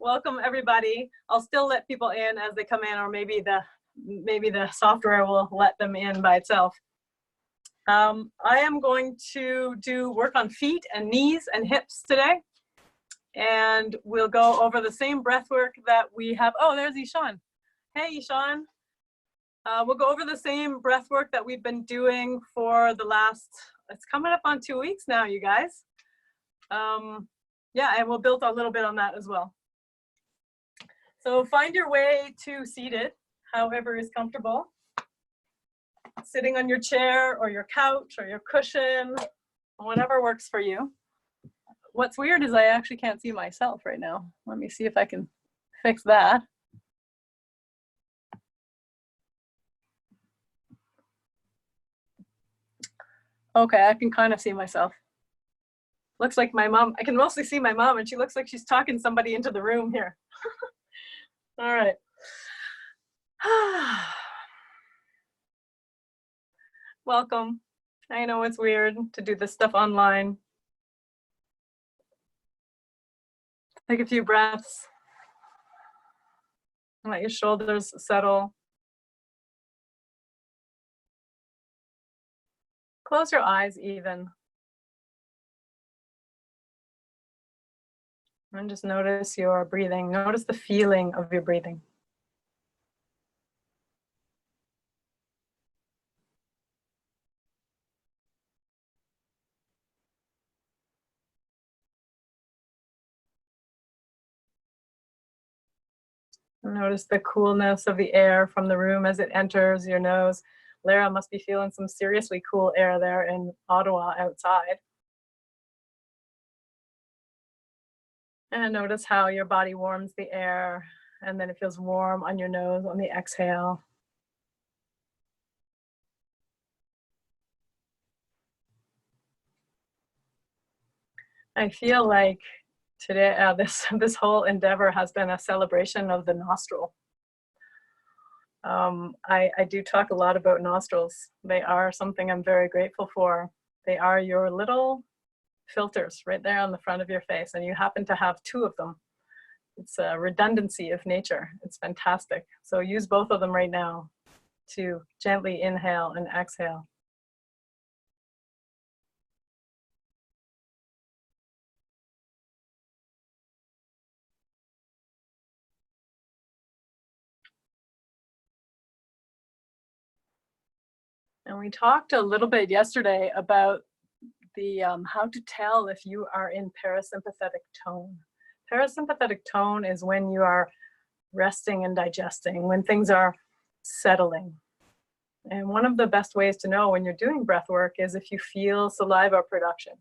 Welcome everybody. I'll still let people in as they come in, or maybe the software will let them in by itself. I am going to do work on feet and knees and hips today. And we'll go over the same breath work that we have. Oh, there's Ishan. Hey, Ishan. We'll go over the same breath work that we've been doing for the last, it's coming up on 2 weeks now, you guys. Yeah, and we'll build a little bit on that as well. So find your way to seated, however is comfortable. Sitting on your chair or your couch or your cushion, whatever works for you. What's weird is I actually can't see myself right now. Let me see if I can fix that. Okay, I can kind of see myself. Looks like my mom. I can mostly see my mom, and she looks like she's talking somebody into the room here. All right. Welcome. I know it's weird to do this stuff online. Take a few breaths. Let your shoulders settle. Close your eyes even. And just notice your breathing. Notice the feeling of your breathing. Notice the coolness of the air from the room as it enters your nose. Lara must be feeling some seriously cool air there in Ottawa outside. And notice how your body warms the air, and then it feels warm on your nose on the exhale. I feel like today, this whole endeavor has been a celebration of the nostril. I do talk a lot about nostrils. They are something I'm very grateful for. They are your little filters right there on the front of your face, and you happen to have 2 of them. It's a redundancy of nature. It's fantastic. So use both of them right now to gently inhale and exhale. And we talked a little bit yesterday about the how to tell if you are in parasympathetic tone. Parasympathetic tone is when you are resting and digesting, when things are settling. And one of the best ways to know when you're doing breath work is if you feel saliva production.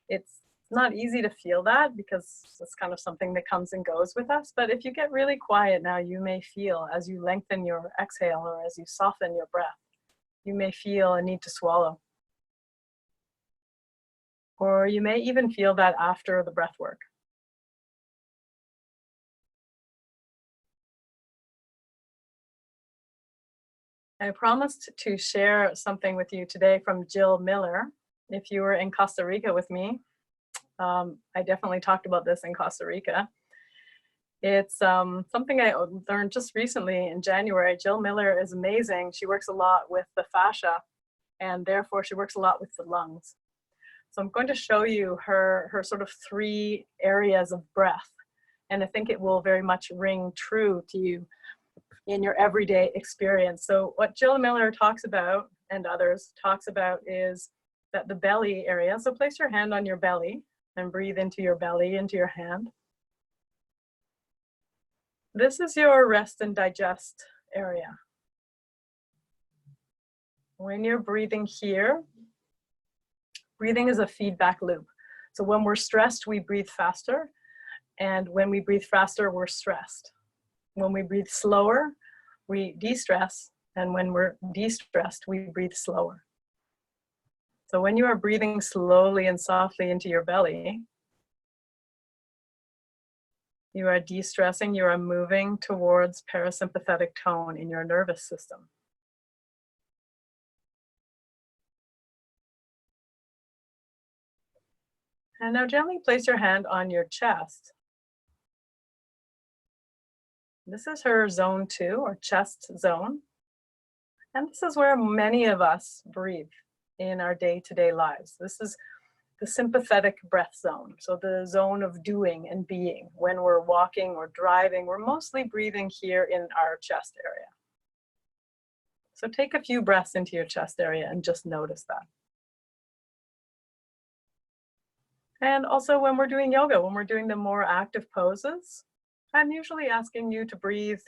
It's not easy to feel that because it's kind of something that comes and goes with us. But if you get really quiet now, you may feel as you lengthen your exhale or as you soften your breath, you may feel a need to swallow. Or you may even feel that after the breath work. I promised to share something with you today from Jill Miller. If you were in Costa Rica with me, I definitely talked about this in Costa Rica. It's something I learned just recently in January. Jill Miller is amazing. She works a lot with the fascia, and therefore she works a lot with the lungs. So I'm going to show you her sort of 3 areas of breath. And I think it will very much ring true to you in your everyday experience. So what Jill Miller talks about, and others talks about, is that the belly area, so place your hand on your belly and breathe into your belly, into your hand. This is your rest and digest area. When you're breathing here, breathing is a feedback loop. So when we're stressed, we breathe faster. And when we breathe faster, we're stressed. When we breathe slower, we de-stress. And when we're de-stressed, we breathe slower. So when you are breathing slowly and softly into your belly, you are de-stressing, you are moving towards parasympathetic tone in your nervous system. And now gently place your hand on your chest. This is her zone 2 or chest zone. And this is where many of us breathe in our day-to-day lives. This is the sympathetic breath zone. So the zone of doing and being. When we're walking or driving, we're mostly breathing here in our chest area. So take a few breaths into your chest area and just notice that. And also when we're doing yoga, when we're doing the more active poses, I'm usually asking you to breathe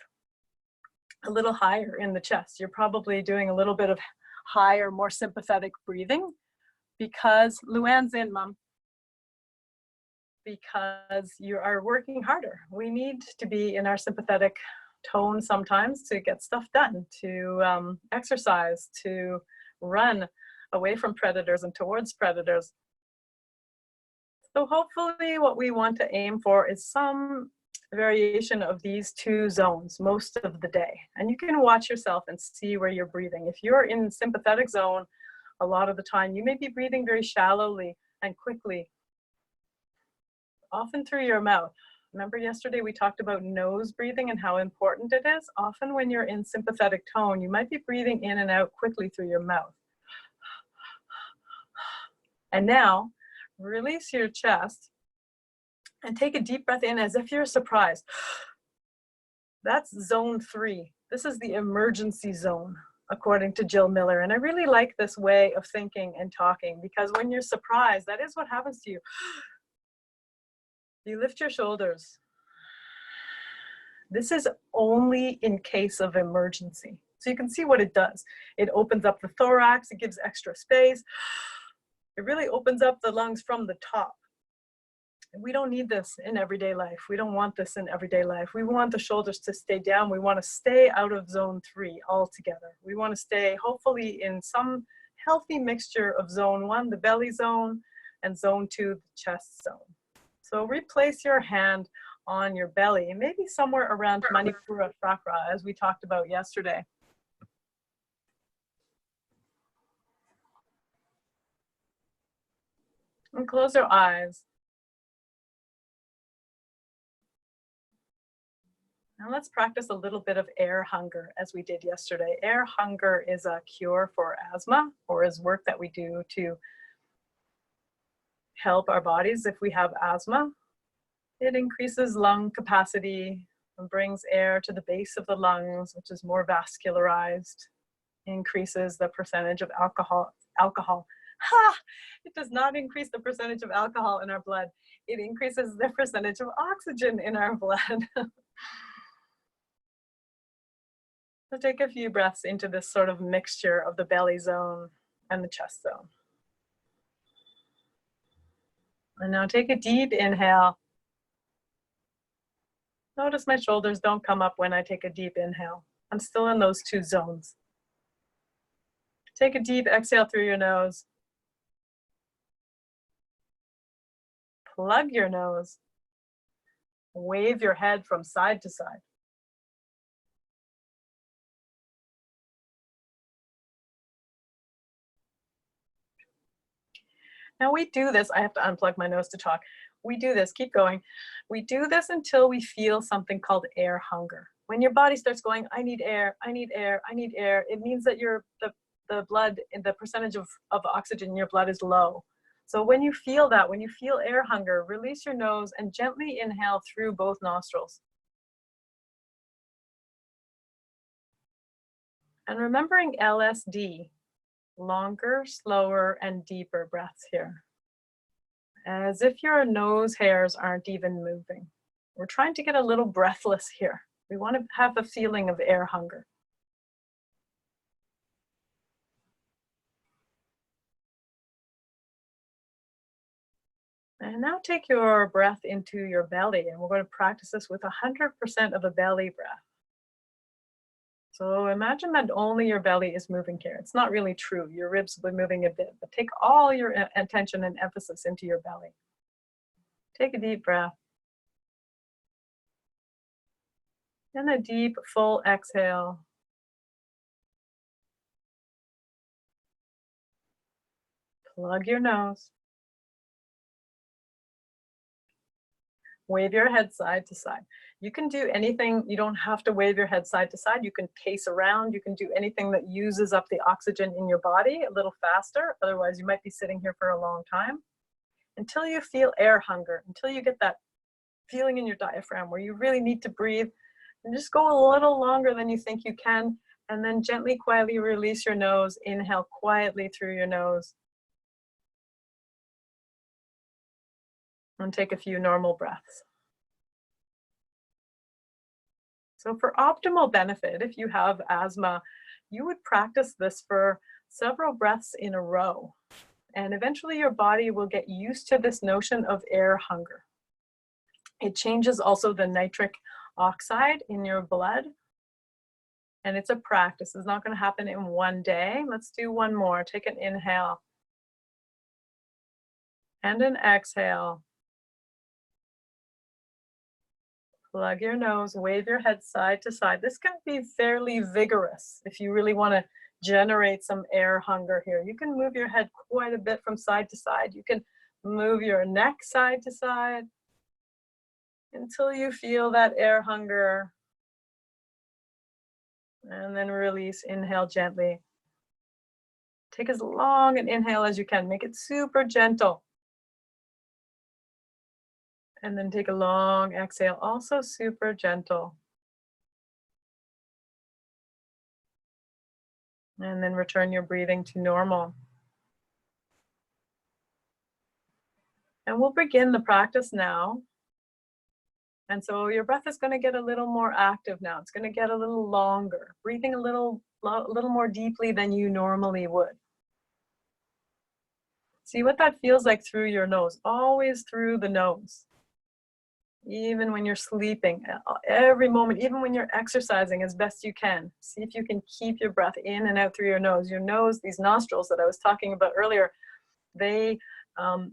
a little higher in the chest. You're probably doing a little bit of higher, more sympathetic breathing because Luann's in, Mom. Because you are working harder. We need to be in our sympathetic tone sometimes to get stuff done, to exercise, to run away from predators and towards predators. So hopefully what we want to aim for is some variation of these two zones most of the day. And you can watch yourself and see where you're breathing. If you're in sympathetic zone a lot of the time, you may be breathing very shallowly and quickly, often through your mouth. Remember yesterday we talked about nose breathing and how important it is? Often when you're in sympathetic tone, you might be breathing in and out quickly through your mouth. And now, release your chest and take a deep breath in as if you're surprised. That's zone 3. This is the emergency zone, according to Jill Miller. And I really like this way of thinking and talking because when you're surprised, that is what happens to you. You lift your shoulders. This is only in case of emergency. So you can see what it does. It opens up the thorax, it gives extra space. It really opens up the lungs from the top. And we don't need this in everyday life. We don't want this in everyday life. We want the shoulders to stay down. We want to stay out of zone 3 altogether. We want to stay hopefully in some healthy mixture of zone 1, the belly zone, and zone 2, the chest zone. So replace your hand on your belly, maybe somewhere around Manipura Chakra, as we talked about yesterday. And close your eyes. Now let's practice a little bit of air hunger as we did yesterday. Air hunger is a cure for asthma, or is work that we do to help our bodies if we have asthma. It increases lung capacity and brings air to the base of the lungs, which is more vascularized, increases the percentage of alcohol. Ha! It does not increase the percentage of alcohol in our blood. It increases the percentage of oxygen in our blood. So take a few breaths into this sort of mixture of the belly zone and the chest zone. And now take a deep inhale. Notice my shoulders don't come up when I take a deep inhale. I'm still in those two zones. Take a deep exhale through your nose. Plug your nose. Wave your head from side to side. Now we do this, I have to unplug my nose to talk. We do this, keep going. We do this until we feel something called air hunger. When your body starts going, I need air, I need air, I need air, it means that the blood, the percentage of oxygen in your blood is low. So when you feel that, when you feel air hunger, release your nose and gently inhale through both nostrils. And remembering LSD, longer, slower, and deeper breaths here. As if your nose hairs aren't even moving. We're trying to get a little breathless here. We want to have a feeling of air hunger. And now take your breath into your belly, and we're going to practice this with 100% of a belly breath. So imagine that only your belly is moving here. It's not really true. Your ribs will be moving a bit, but take all your attention and emphasis into your belly. Take a deep breath. And a deep, full exhale. Plug your nose. Wave your head side to side. You can do anything. You don't have to wave your head side to side. You can pace around. You can do anything that uses up the oxygen in your body a little faster. Otherwise, you might be sitting here for a long time until you feel air hunger, until you get that feeling in your diaphragm where you really need to breathe. And just go a little longer than you think you can. And then gently, quietly release your nose. Inhale quietly through your nose. And take a few normal breaths. So for optimal benefit, if you have asthma, you would practice this for several breaths in a row. And eventually your body will get used to this notion of air hunger. It changes also the nitric oxide in your blood. And it's a practice. It's not going to happen in one day. Let's do one more. Take an inhale and an exhale. Plug your nose, wave your head side to side. This can be fairly vigorous if you really want to generate some air hunger here. You can move your head quite a bit from side to side. You can move your neck side to side until you feel that air hunger. And then release, inhale gently. Take as long an inhale as you can. Make it super gentle. And then take a long exhale, also super gentle. And then return your breathing to normal. And we'll begin the practice now. And so your breath is going to get a little more active now. It's going to get a little longer, breathing a little more deeply than you normally would. See what that feels like through your nose, always through the nose. Even when you're sleeping, every moment, even when you're exercising as best you can. See if you can keep your breath in and out through your nose. Your nose, these nostrils that I was talking about earlier, they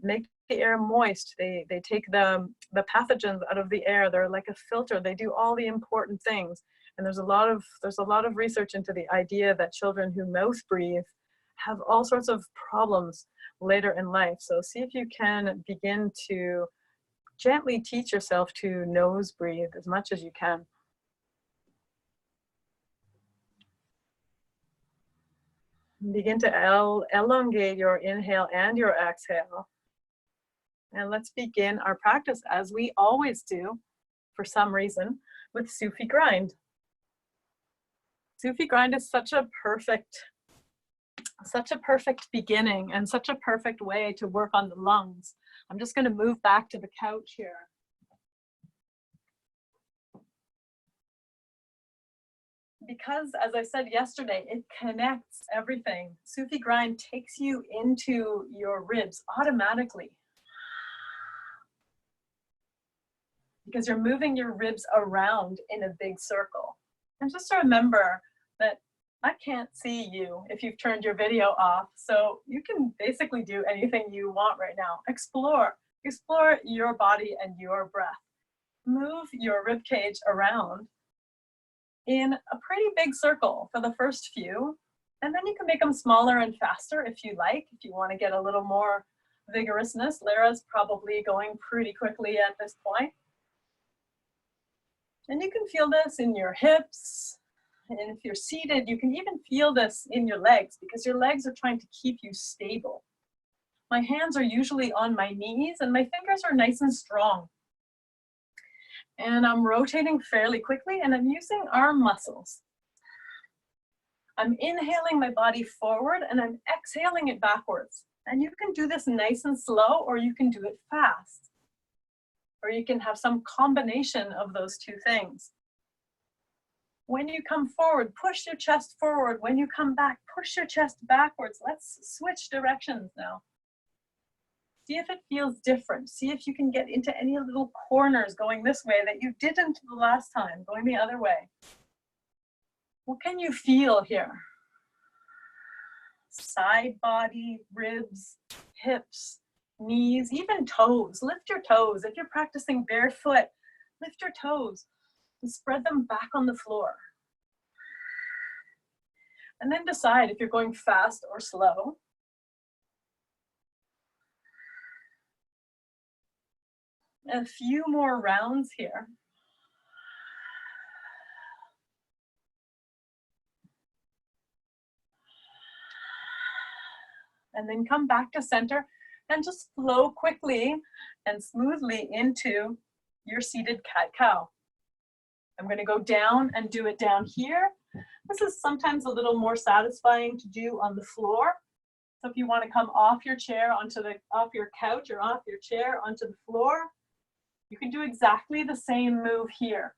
make the air moist. They take the pathogens out of the air. They're like a filter. They do all the important things. And there's a lot of research into the idea that children who mouth breathe have all sorts of problems later in life. So see if you can begin to gently teach yourself to nose breathe as much as you can. Begin to elongate your inhale and your exhale. And let's begin our practice as we always do, for some reason, with Sufi grind. Sufi grind is such a perfect beginning and such a perfect way to work on the lungs. I'm just going to move back to the couch here. Because, as I said yesterday, it connects everything. Sufi grind takes you into your ribs automatically. Because you're moving your ribs around in a big circle. And just remember that I can't see you if you've turned your video off, so you can basically do anything you want right now. Explore your body and your breath. Move your rib cage around in a pretty big circle for the first few, and then you can make them smaller and faster if you like, if you want to get a little more vigorousness. Lara's probably going pretty quickly at this point. And you can feel this in your hips. And if you're seated, you can even feel this in your legs because your legs are trying to keep you stable. My hands are usually on my knees and my fingers are nice and strong. And I'm rotating fairly quickly and I'm using arm muscles. I'm inhaling my body forward and I'm exhaling it backwards. And you can do this nice and slow, or you can do it fast. Or you can have some combination of those two things. When you come forward, push your chest forward. When you come back, push your chest backwards. Let's switch directions now. See if it feels different. See if you can get into any little corners going this way that you didn't the last time, going the other way. What can you feel here? Side body, ribs, hips, knees, even toes. Lift your toes. If you're practicing barefoot, lift your toes and spread them back on the floor. And then decide if you're going fast or slow. A few more rounds here. And then come back to center and just flow quickly and smoothly into your seated cat-cow. I'm going to go down and do it down here. This is sometimes a little more satisfying to do on the floor. So if you want to come off your chair off your couch or off your chair onto the floor, you can do exactly the same move here.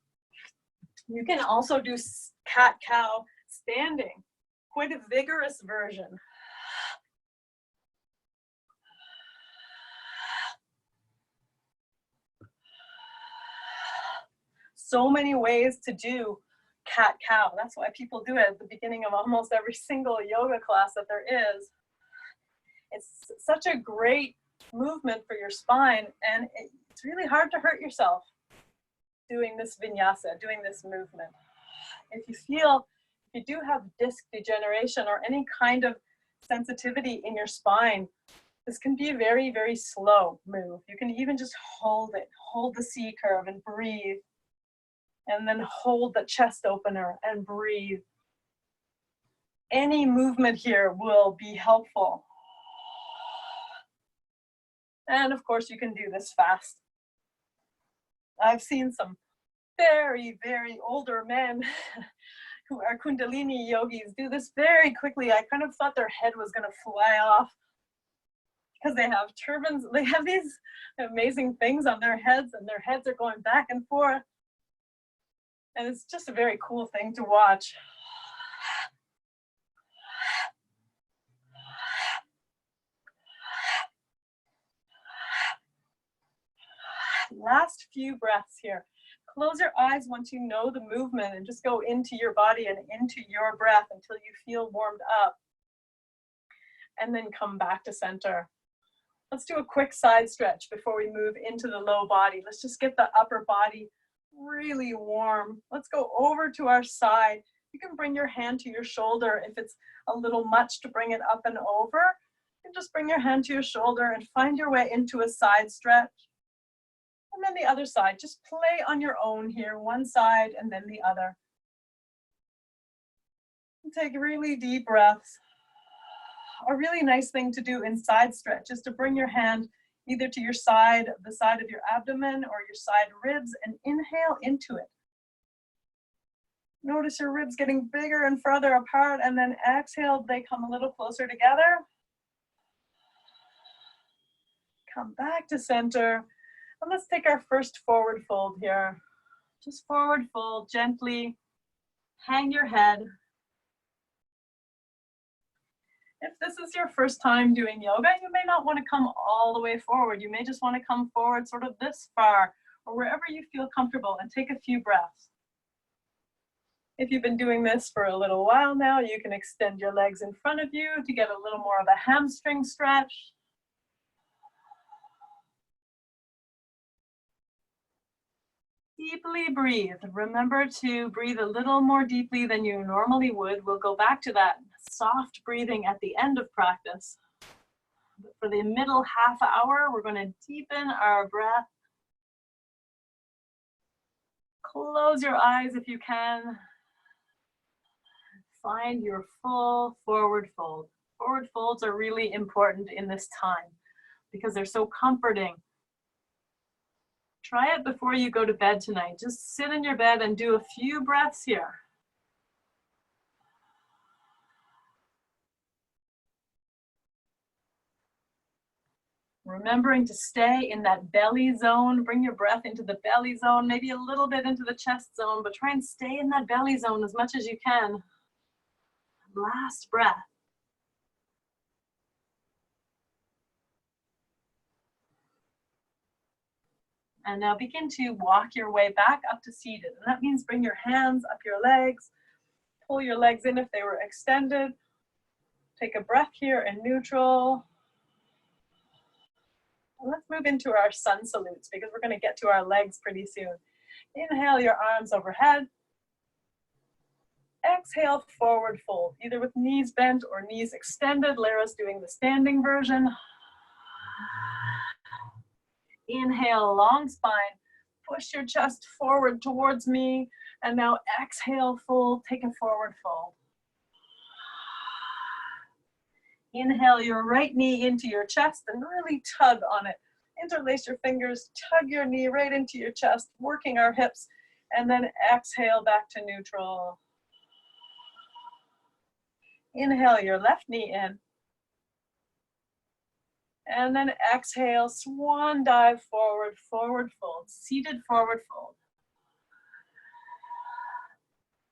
You can also do cat-cow standing, quite a vigorous version. So many ways to do cat-cow. That's why people do it at the beginning of almost every single yoga class that there is. It's such a great movement for your spine, and it's really hard to hurt yourself doing this vinyasa, doing this movement. If you do have disc degeneration or any kind of sensitivity in your spine, this can be a very, very slow move. You can even just hold it, hold the C curve and breathe. And then hold the chest opener and breathe. Any movement here will be helpful. And of course, you can do this fast. I've seen some very, very older men who are Kundalini yogis do this very quickly. I kind of thought their head was going to fly off because they have turbans. They have these amazing things on their heads, and their heads are going back and forth. And it's just a very cool thing to watch. Last few breaths here. Close your eyes once you know the movement and just go into your body and into your breath until you feel warmed up. And then come back to center. Let's do a quick side stretch before we move into the low body. Let's just get the upper body really warm. Let's go over to our side. You can bring your hand to your shoulder if it's a little much to bring it up and over. You can just bring your hand to your shoulder and find your way into a side stretch. And then the other side, just play on your own here, one side and then the other. And take really deep breaths. A really nice thing to do in side stretch is to bring your hand either to your side, the side of your abdomen or your side ribs, and inhale into it. Notice your ribs getting bigger and further apart, and then exhale, they come a little closer together. Come back to center, and let's take our first forward fold here. Just forward fold, gently hang your head. If this is your first time doing yoga, you may not want to come all the way forward. You may just want to come forward sort of this far or wherever you feel comfortable and take a few breaths. If you've been doing this for a little while now, you can extend your legs in front of you to get a little more of a hamstring stretch. Deeply breathe. Remember to breathe a little more deeply than you normally would. We'll go back to that soft breathing at the end of practice. But for the middle half hour, we're going to deepen our breath. Close your eyes if you can. Find your full forward fold. Forward folds are really important in this time because they're so comforting. Try it before you go to bed tonight. Just sit in your bed and do a few breaths here. Remembering to stay in that belly zone. Bring your breath into the belly zone, maybe a little bit into the chest zone, but try and stay in that belly zone as much as you can. Last breath. And now begin to walk your way back up to seated. And that means bring your hands up your legs, pull your legs in if they were extended. Take a breath here in neutral. And let's move into our sun salutes because we're going to get to our legs pretty soon. Inhale your arms overhead. Exhale, forward fold, either with knees bent or knees extended. Lara's doing the standing version. Inhale, long spine. Push your chest forward towards me. And now exhale, fold. Take a forward fold. Inhale your right knee into your chest and really tug on it. Interlace your fingers, tug your knee right into your chest, working our hips. And then exhale back to neutral. Inhale your left knee in. And then exhale, swan dive forward, forward fold, seated forward fold.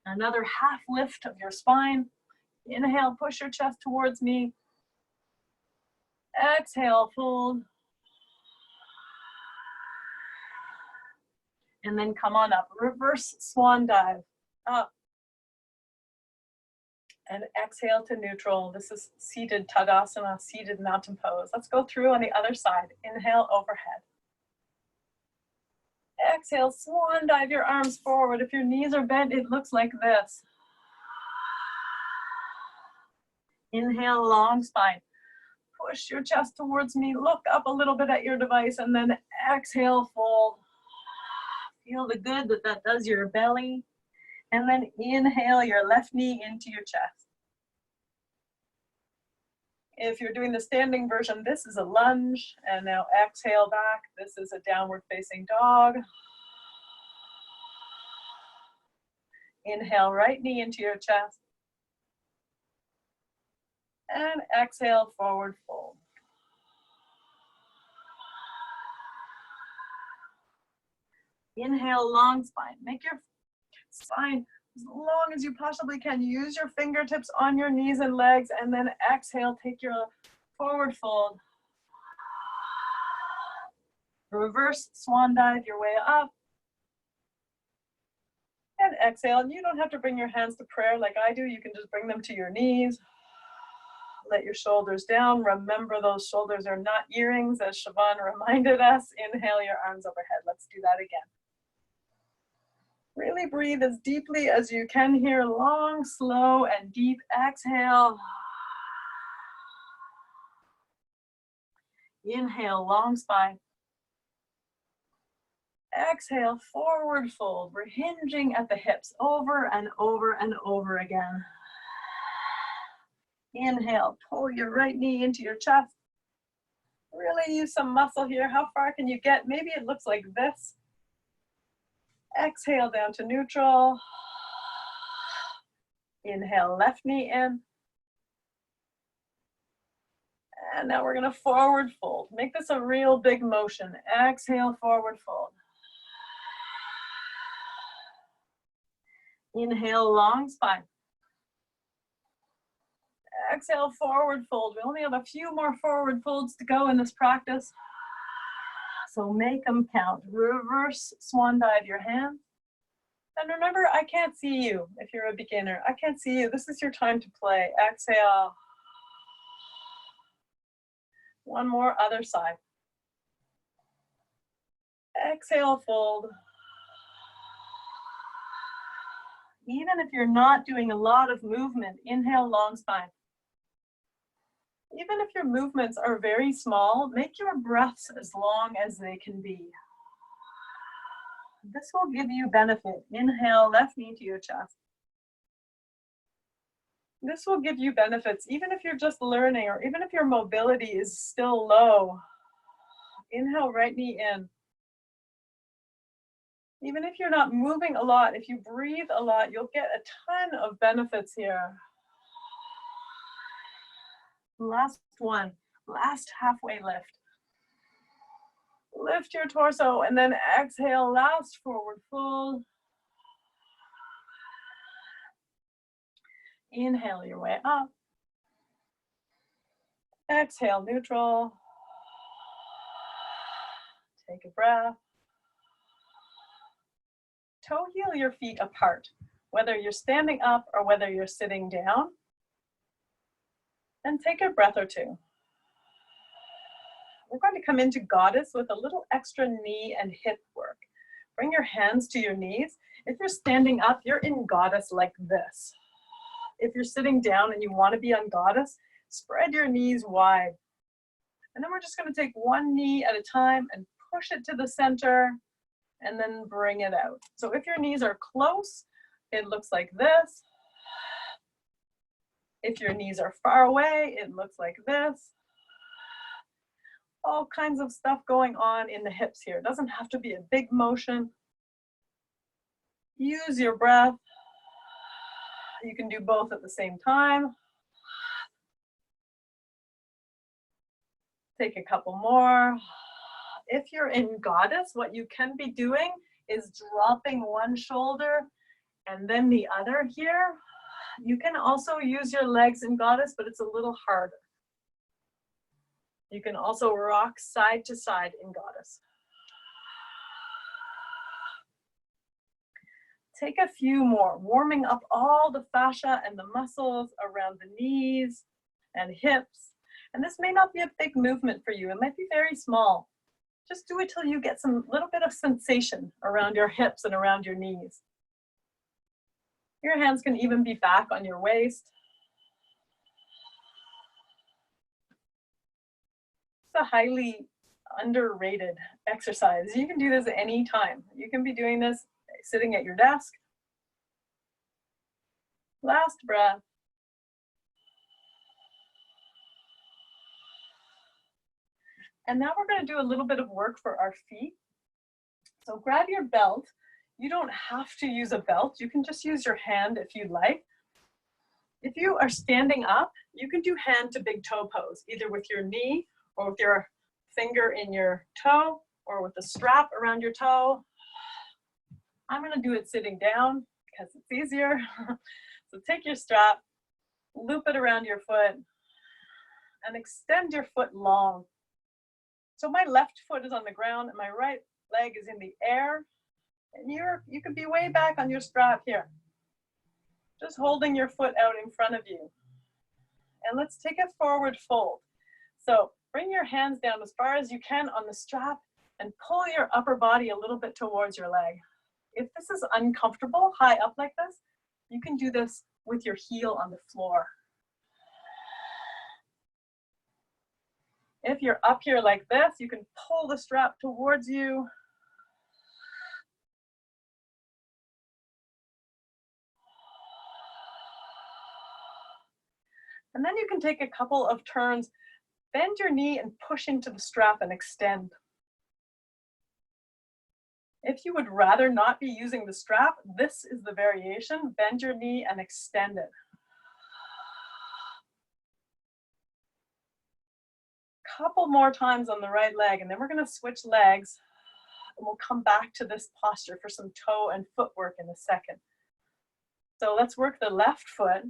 Another half lift of your spine. Inhale, push your chest towards me. Exhale, fold. And then come on up, reverse swan dive, up. And exhale to neutral. This is seated Tadasana, seated mountain pose. Let's go through on the other side. Inhale, overhead. Exhale, swan dive your arms forward. If your knees are bent, it looks like this. Inhale, long spine. Push your chest towards me. Look up a little bit at your device and then exhale, fold. Feel the good that does your belly. And then inhale your left knee into your chest. If you're doing the standing version, this is a lunge. And now exhale back. This is a downward facing dog. Inhale, right knee into your chest. And exhale, forward fold. Inhale, long spine. Make your spine as long as you possibly can. Use your fingertips on your knees and legs, and then exhale, take your forward fold. Reverse swan dive your way up. And exhale, and you don't have to bring your hands to prayer like I do. You can just bring them to your knees. Let your shoulders down. Remember, those shoulders are not earrings, as Siobhan reminded us. Inhale your arms overhead. Let's do that again. Really breathe as deeply as you can here. Long, slow, and deep exhale. Inhale, long spine. Exhale, forward fold. We're hinging at the hips over and over and over again. Inhale, pull your right knee into your chest. Really use some muscle here. How far can you get? Maybe it looks like this. Exhale down to neutral. Inhale, left knee in. And now we're gonna forward fold. Make this a real big motion. Exhale, forward fold. Inhale, long spine. Exhale, forward fold. We only have a few more forward folds to go in this practice. So make them count. Reverse swan dive your hands. And remember, I can't see you if you're a beginner. I can't see you. This is your time to play. Exhale. One more, other side. Exhale, fold. Even if you're not doing a lot of movement, inhale, long spine. Even if your movements are very small, make your breaths as long as they can be. This will give you benefit. Inhale, left knee to your chest. This will give you benefits, even if you're just learning, or even if your mobility is still low. Inhale, right knee in. Even if you're not moving a lot, if you breathe a lot, you'll get a ton of benefits here. Last one, last halfway lift. Lift your torso and then exhale, last forward fold. Inhale your way up. Exhale, neutral. Take a breath. Toe heel your feet apart, whether you're standing up or whether you're sitting down. And take a breath or two. We're going to come into Goddess with a little extra knee and hip work. Bring your hands to your knees. If you're standing up, you're in Goddess like this. If you're sitting down and you want to be on Goddess, spread your knees wide. And then we're just going to take one knee at a time and push it to the center, and then bring it out. So if your knees are close, it looks like this. If your knees are far away, it looks like this. All kinds of stuff going on in the hips here. It doesn't have to be a big motion. Use your breath. You can do both at the same time. Take a couple more. If you're in Goddess, what you can be doing is dropping one shoulder and then the other here. You can also use your legs in Goddess, but it's a little harder. You can also rock side to side in Goddess. Take a few more, warming up all the fascia and the muscles around the knees and hips. And this may not be a big movement for you. It might be very small. Just do it till you get some little bit of sensation around your hips and around your knees. Your hands can even be back on your waist. It's a highly underrated exercise. You can do this at any time. You can be doing this sitting at your desk. Last breath. And now we're going to do a little bit of work for our feet. So grab your belt. You don't have to use a belt. You can just use your hand if you like. If you are standing up, you can do hand to big toe pose, either with your knee or with your finger in your toe or with a strap around your toe. I'm going to do it sitting down because it's easier. So take your strap, loop it around your foot, and extend your foot long. So my left foot is on the ground and my right leg is in the air. And you could be way back on your strap here. Just holding your foot out in front of you. And let's take a forward fold. So bring your hands down as far as you can on the strap and pull your upper body a little bit towards your leg. If this is uncomfortable, high up like this, you can do this with your heel on the floor. If you're up here like this, you can pull the strap towards you. And then you can take a couple of turns, bend your knee and push into the strap and extend. If you would rather not be using the strap, this is the variation. Bend your knee and extend it. Couple more times on the right leg, and then we're going to switch legs, and we'll come back to this posture for some toe and footwork in a second. So let's work the left foot.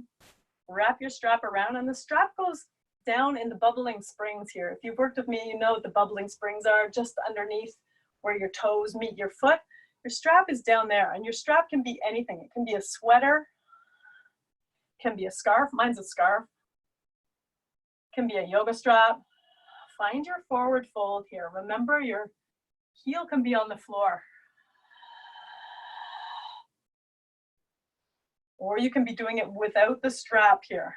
Wrap your strap around, and the strap goes down in the bubbling springs here. If you've worked with me, you know what the bubbling springs are, just underneath where your toes meet your foot. Your strap is down there, and your strap can be anything. It can be a sweater, can be a scarf. Mine's a scarf. Can be a yoga strap. Find your forward fold here. Remember, your heel can be on the floor. Or you can be doing it without the strap here.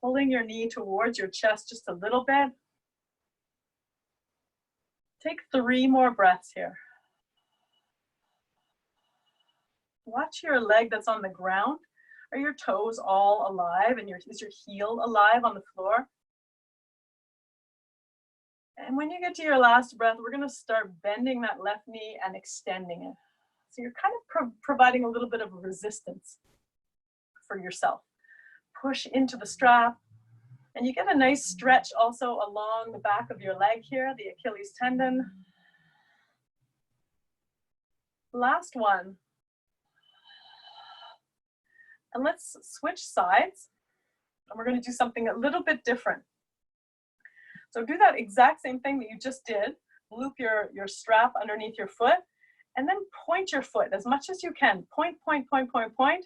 Pulling your knee towards your chest just a little bit. Take 3 more breaths here. Watch your leg that's on the ground. Are your toes all alive, and is your heel alive on the floor? And when you get to your last breath, we're going to start bending that left knee and extending it. So you're kind of providing a little bit of resistance for yourself. Push into the strap, and you get a nice stretch also along the back of your leg here, the Achilles tendon. Last one. And let's switch sides, and we're going to do something a little bit different. So do that exact same thing that you just did. Loop your strap underneath your foot, and then point your foot as much as you can. Point, point, point, point, point,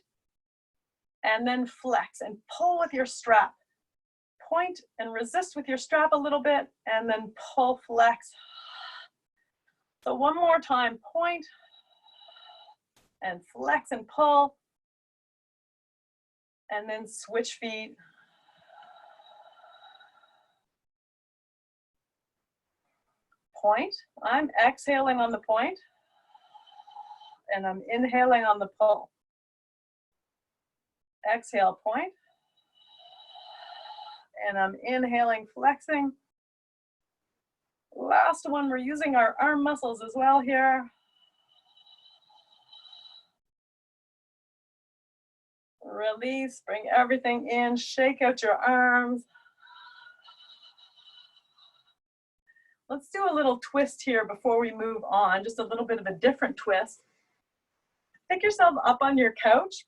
and then flex and pull with your strap. Point and resist with your strap a little bit, and then pull, flex. So one more time, point and flex and pull, and then switch feet. point. I'm exhaling on the point, and I'm inhaling on the pull. Exhale, point. And I'm inhaling, flexing. Last one, we're using our arm muscles as well here. Release, bring everything in, shake out your arms. Let's do a little twist here before we move on, just a little bit of a different twist. Pick yourself up on your couch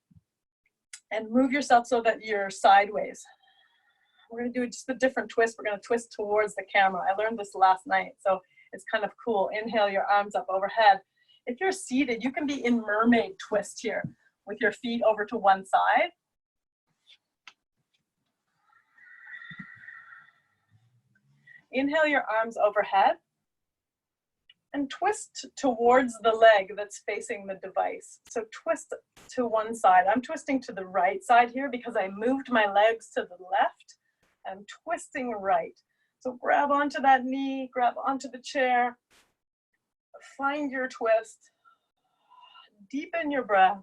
and move yourself so that you're sideways. We're gonna do just a different twist. We're gonna twist towards the camera. I learned this last night, so it's kind of cool. Inhale your arms up overhead. If you're seated, you can be in mermaid twist here with your feet over to one side. Inhale your arms overhead and twist towards the leg that's facing the device. So twist to one side. I'm twisting to the right side here because I moved my legs to the left. I'm twisting right. So grab onto that knee, grab onto the chair, find your twist, deepen your breath.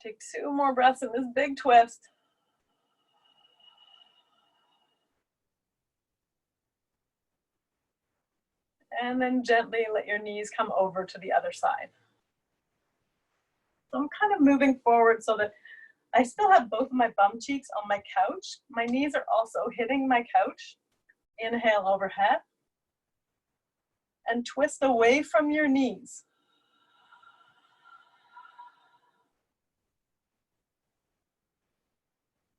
Take 2 more breaths in this big twist. And then gently let your knees come over to the other side. So I'm kind of moving forward so that I still have both of my bum cheeks on my couch. My knees are also hitting my couch. Inhale overhead. And twist away from your knees.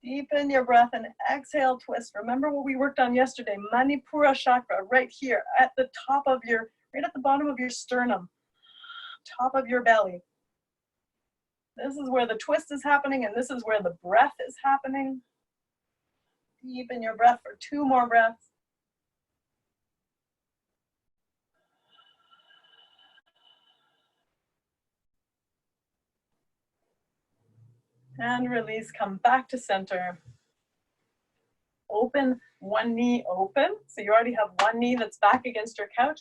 Deepen your breath and exhale, twist. Remember what we worked on yesterday, Manipura chakra, right here at the top of your, right at the bottom of your sternum, top of your belly. This is where the twist is happening, and this is where the breath is happening. Deepen your breath for 2 more breaths. And release, come back to center. Open one knee open. So you already have one knee that's back against your couch.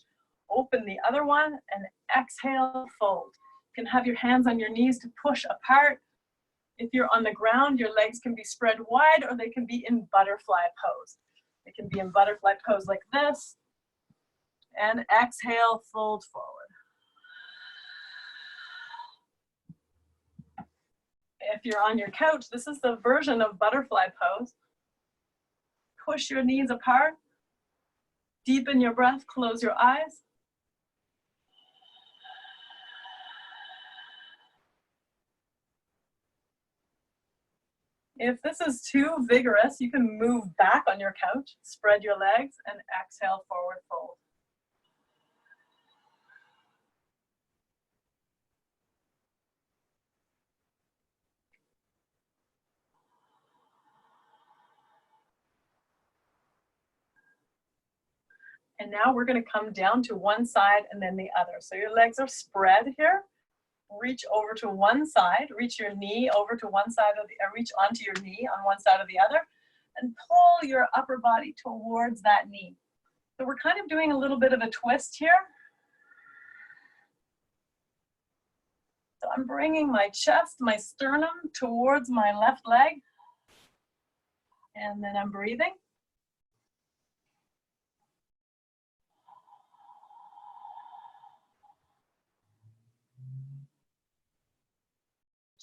Open the other one and exhale, fold. You can have your hands on your knees to push apart. If you're on the ground, your legs can be spread wide or they can be in butterfly pose. They can be in butterfly pose like this. And exhale, fold forward. If you're on your couch, this is the version of butterfly pose. Push your knees apart. Deepen your breath, close your eyes. If this is too vigorous, you can move back on your couch, spread your legs, and exhale, forward fold. And now we're going to come down to one side and then the other. So your legs are spread here. Reach over to one side, reach your knee over to one side of the, reach onto your knee on one side or the other, and pull your upper body towards that knee. So we're kind of doing a little bit of a twist here. So I'm bringing my chest, my sternum towards my left leg, and then I'm breathing.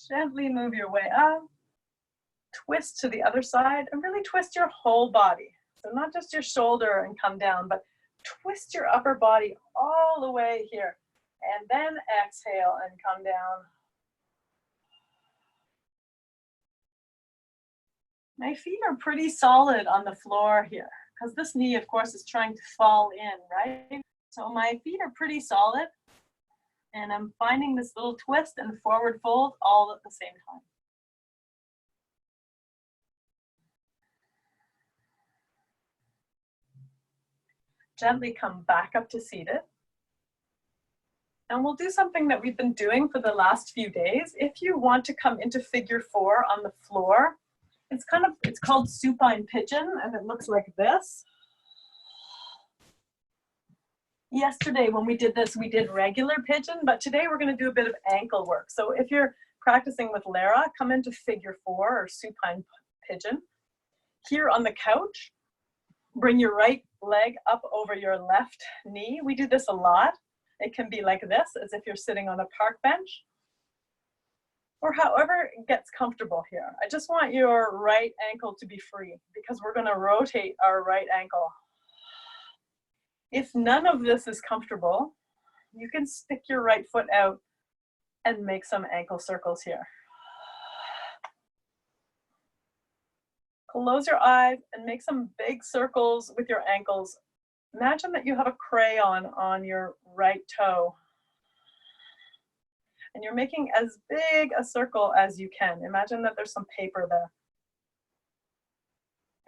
Gently move your way up, twist to the other side, and really twist your whole body. So not just your shoulder and come down, but twist your upper body all the way here. And then exhale and come down. My feet are pretty solid on the floor here, because this knee, of course, is trying to fall in, right? So my feet are pretty solid. And I'm finding this little twist and forward fold all at the same time. Gently come back up to seated. And we'll do something that we've been doing for the last few days. If you want to come into figure 4 on the floor, it's called supine pigeon, and it looks like this. Yesterday when we did this, we did regular pigeon, but today we're going to do a bit of ankle work. So if you're practicing with Lara, come into figure 4 or supine pigeon. Here on the couch, bring your right leg up over your left knee. We do this a lot. It can be like this, as if you're sitting on a park bench, or however it gets comfortable here. I just want your right ankle to be free because we're going to rotate our right ankle. If none of this is comfortable, you can stick your right foot out and make some ankle circles here. Close your eyes and make some big circles with your ankles. Imagine that you have a crayon on your right toe. And you're making as big a circle as you can. Imagine that there's some paper there.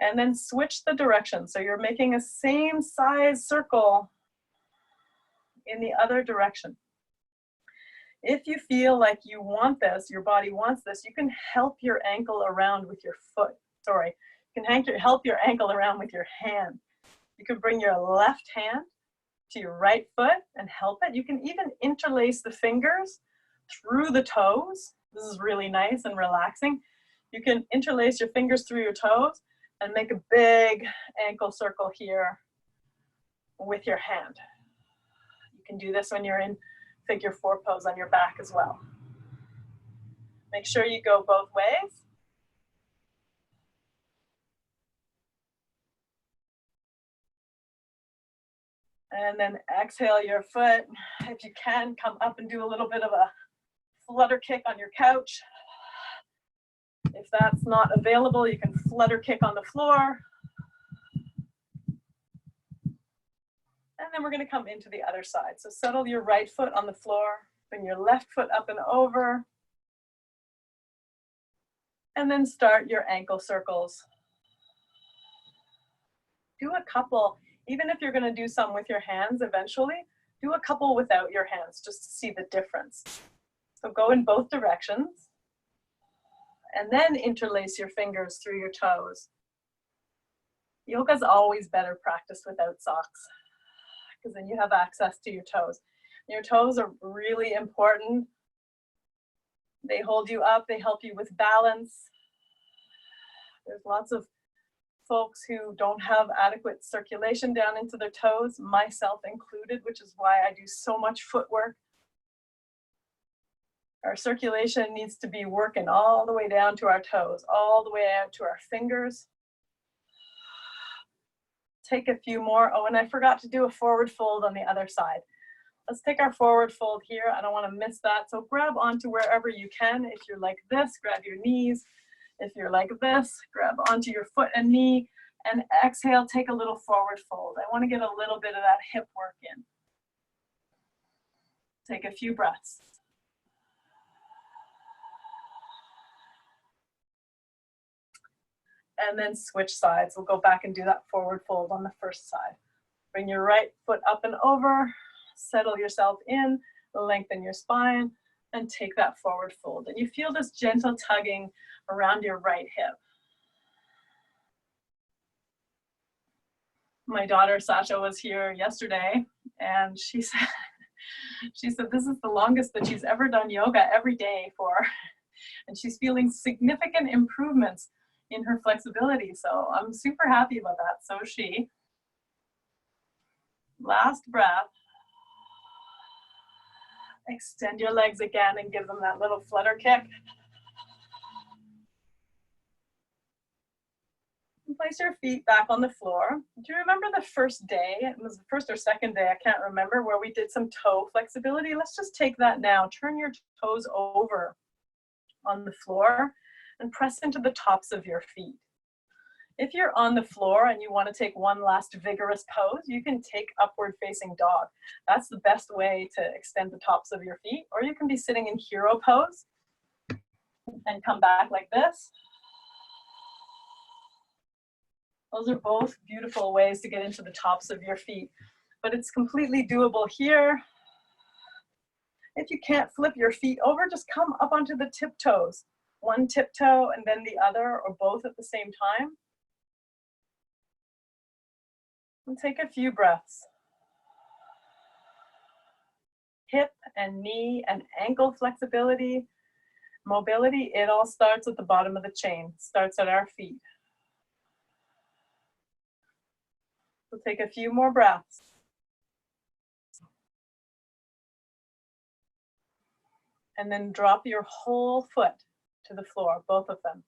And then switch the direction. So you're making a same size circle in the other direction. If you feel like you want this, your body wants this, you can help your ankle around with your foot. Sorry, you can help your ankle around with your hand. You can bring your left hand to your right foot and help it. You can even interlace the fingers through the toes. This is really nice and relaxing. You can interlace your fingers through your toes and make a big ankle circle here with your hand. You can do this when you're in figure 4 pose on your back as well. Make sure you go both ways. And then exhale your foot. If you can, come up and do a little bit of a flutter kick on your couch. If that's not available, you can flutter kick on the floor. And then we're going to come into the other side. So settle your right foot on the floor, bring your left foot up and over, and then start your ankle circles. Do a couple, even if you're going to do some with your hands eventually, do a couple without your hands just to see the difference. So go in both directions, and then interlace your fingers through your toes. Yoga's always better practiced without socks, because then you have access to your toes. Your toes are really important. They hold you up, they help you with balance. There's lots of folks who don't have adequate circulation down into their toes, myself included, which is why I do so much footwork. Our circulation needs to be working all the way down to our toes, all the way out to our fingers. Take a few more. Oh, and I forgot to do a forward fold on the other side. Let's take our forward fold here. I don't want to miss that. So grab onto wherever you can. If you're like this, grab your knees. If you're like this, grab onto your foot and knee, and exhale, take a little forward fold. I want to get a little bit of that hip work in. Take a few breaths. And then switch sides. We'll go back and do that forward fold on the first side. Bring your right foot up and over, settle yourself in, lengthen your spine, and take that forward fold. And you feel this gentle tugging around your right hip. My daughter Sasha was here yesterday, and she said, this is the longest that she's ever done yoga every day for, and she's feeling significant improvements in her flexibility. So I'm super happy about that. So is she. Last breath. Extend your legs again and give them that little flutter kick. And place your feet back on the floor. Do you remember the first day? It was the first or second day, I can't remember, where we did some toe flexibility. Let's just take that now. Turn your toes over on the floor and press into the tops of your feet. If you're on the floor and you want to take one last vigorous pose, you can take upward facing dog. That's the best way to extend the tops of your feet. Or you can be sitting in hero pose and come back like this. Those are both beautiful ways to get into the tops of your feet, but it's completely doable here If you can't flip your feet over, just come up onto the tiptoes. One tiptoe and then the other, or both at the same time. And take a few breaths. Hip and knee and ankle flexibility, mobility, it all starts at the bottom of the chain, starts at our feet. So take a few more breaths. And then drop your whole foot to the floor, both of them.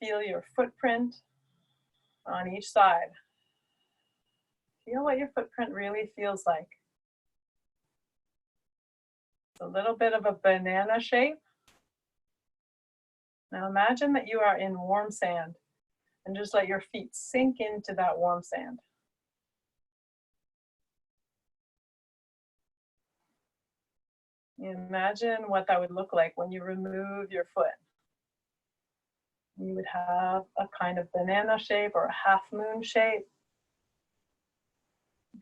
Feel your footprint on each side. Feel what your footprint really feels like. It's a little bit of a banana shape. Now imagine that you are in warm sand and just let your feet sink into that warm sand. Imagine what that would look like when you remove your foot. You would have a kind of banana shape or a half moon shape.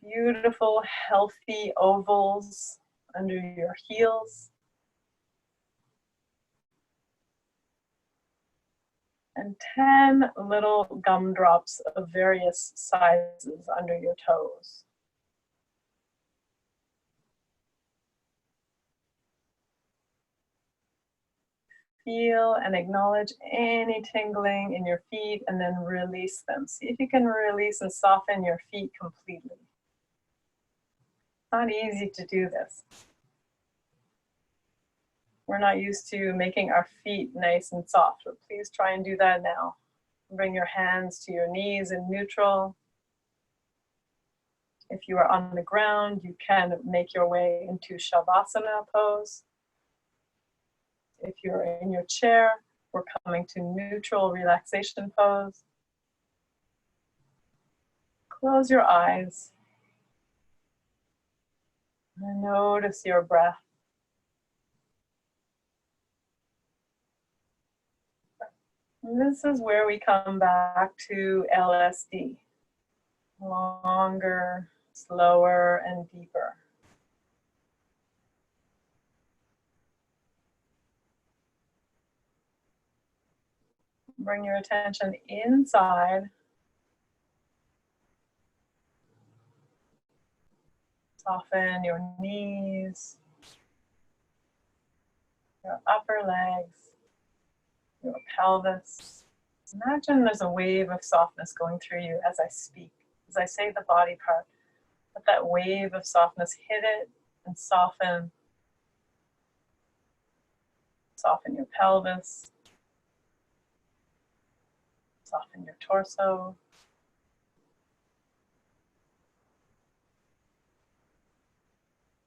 Beautiful, healthy ovals under your heels. And 10 little gumdrops of various sizes under your toes. Feel and acknowledge any tingling in your feet and then release them. See if you can release and soften your feet completely. It's not easy to do this. We're not used to making our feet nice and soft, but please try and do that now. Bring your hands to your knees in neutral. If you are on the ground, you can make your way into Shavasana pose. If you're in your chair, we're coming to neutral relaxation pose. Close your eyes and notice your breath. And this is where we come back to LSD. Longer, slower, and deeper. Bring your attention inside. Soften your knees, your upper legs, your pelvis. Imagine there's a wave of softness going through you as I speak, as I say the body part. Let that wave of softness hit it and soften. Soften your pelvis. Soften your torso.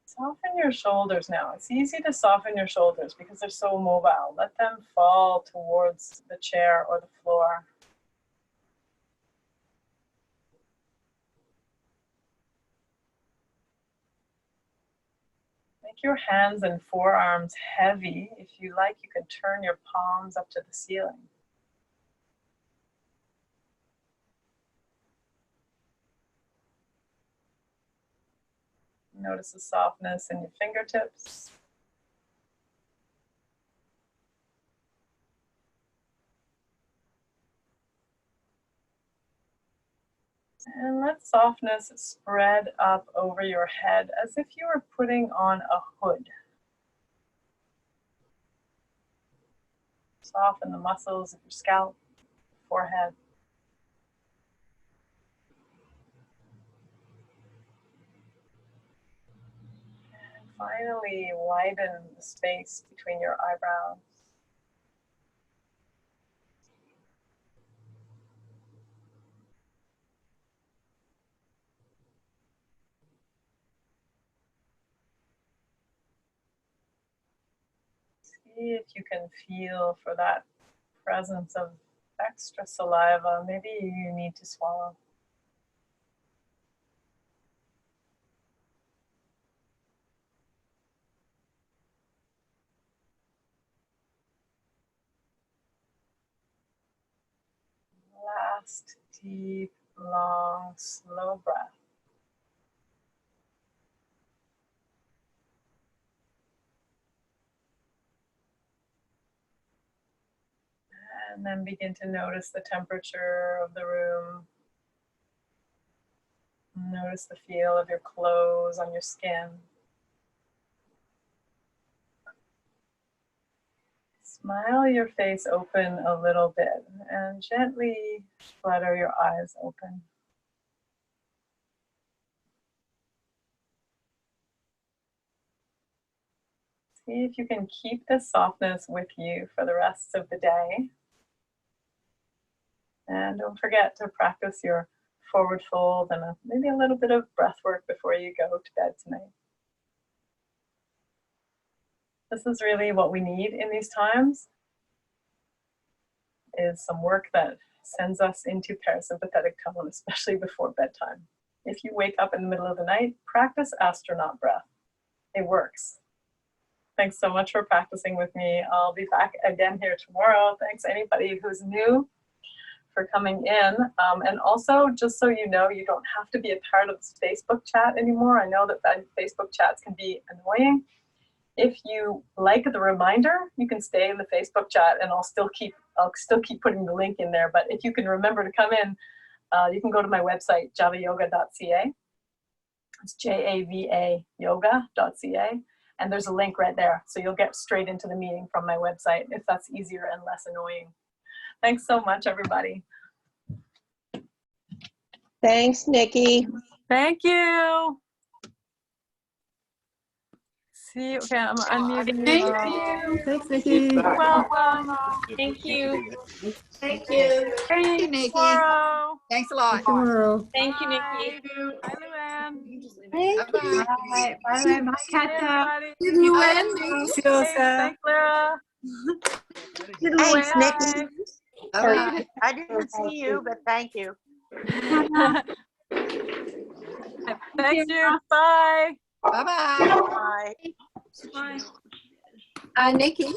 Soften your shoulders now. It's easy to soften your shoulders because they're so mobile. Let them fall towards the chair or the floor. Make your hands and forearms heavy. If you like, you can turn your palms up to the ceiling. Notice the softness in your fingertips. And let softness spread up over your head as if you were putting on a hood. Soften the muscles of your scalp, forehead. And finally, widen the space between your eyebrows. See if you can feel for that presence of extra saliva. Maybe you need to swallow. Last deep, long, slow breath. And then begin to notice the temperature of the room. Notice the feel of your clothes on your skin. Smile your face open a little bit and gently flutter your eyes open. See if you can keep this softness with you for the rest of the day. And don't forget to practice your forward fold and maybe a little bit of breath work before you go to bed tonight. This is really what we need in these times, is some work that sends us into parasympathetic tone, especially before bedtime. If you wake up in the middle of the night, practice astronaut breath. It works. Thanks so much for practicing with me. I'll be back again here tomorrow. Thanks anybody who's new for coming in. And also, just so you know, you don't have to be a part of this Facebook chat anymore. I know that Facebook chats can be annoying. If you like the reminder, you can stay in the Facebook chat and I'll still keep putting the link in there. But if you can remember to come in, you can go to my website, javayoga.ca. It's Java yoga.ca. And there's a link right there. So you'll get straight into the meeting from my website if that's easier and less annoying. Thanks so much, everybody. Thanks, Nikki. Thank you. See, okay, I'm unmuting you. Thank you. Thanks, Nikki. Welcome. Thank you. Thank you. Thank you, Nikki. Tomorrow. Thanks a lot. Tomorrow. Thank you, Bye. Nikki. Bye, Luann. Bye-bye. Bye. Bye. Bye, Hey, Kata. everybody. Thanks, Lara. Thanks, Nikki. Bye. Bye-bye. I didn't see you, but thank you. Thanks, you. Bye. Bye-bye. Bye. Bye. Nikki.